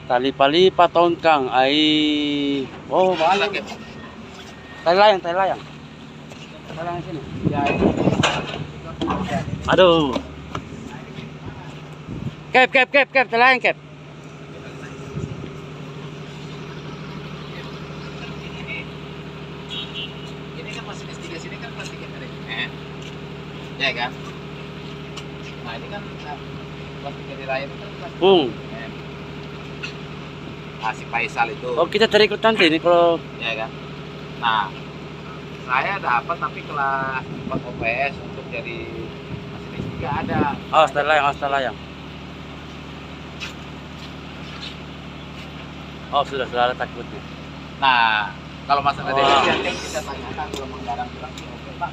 Tali palipat tongkang ai. Oh, banyak. Tali layang, tali layang. Tali layang sini. Ya, ini. Aduh. Kep, tali layang, kep. Ini kan masih S3 sini kan plastik ya kan? Nah ini kan plastik dari raya itu kan plastik Bung. si Faisal itu. Oh, kita cari ikut nanti nih kalau Ya kan? Nah, saya dapat tapi kelas 4 OPS untuk jadi masinis juga ada. awas tali layang, awas tali layang. Oh, sudah ada takutnya. Nah, kalau masalah Wah. dari kita tanyakan kalau menggarang bilang sih oke Pak.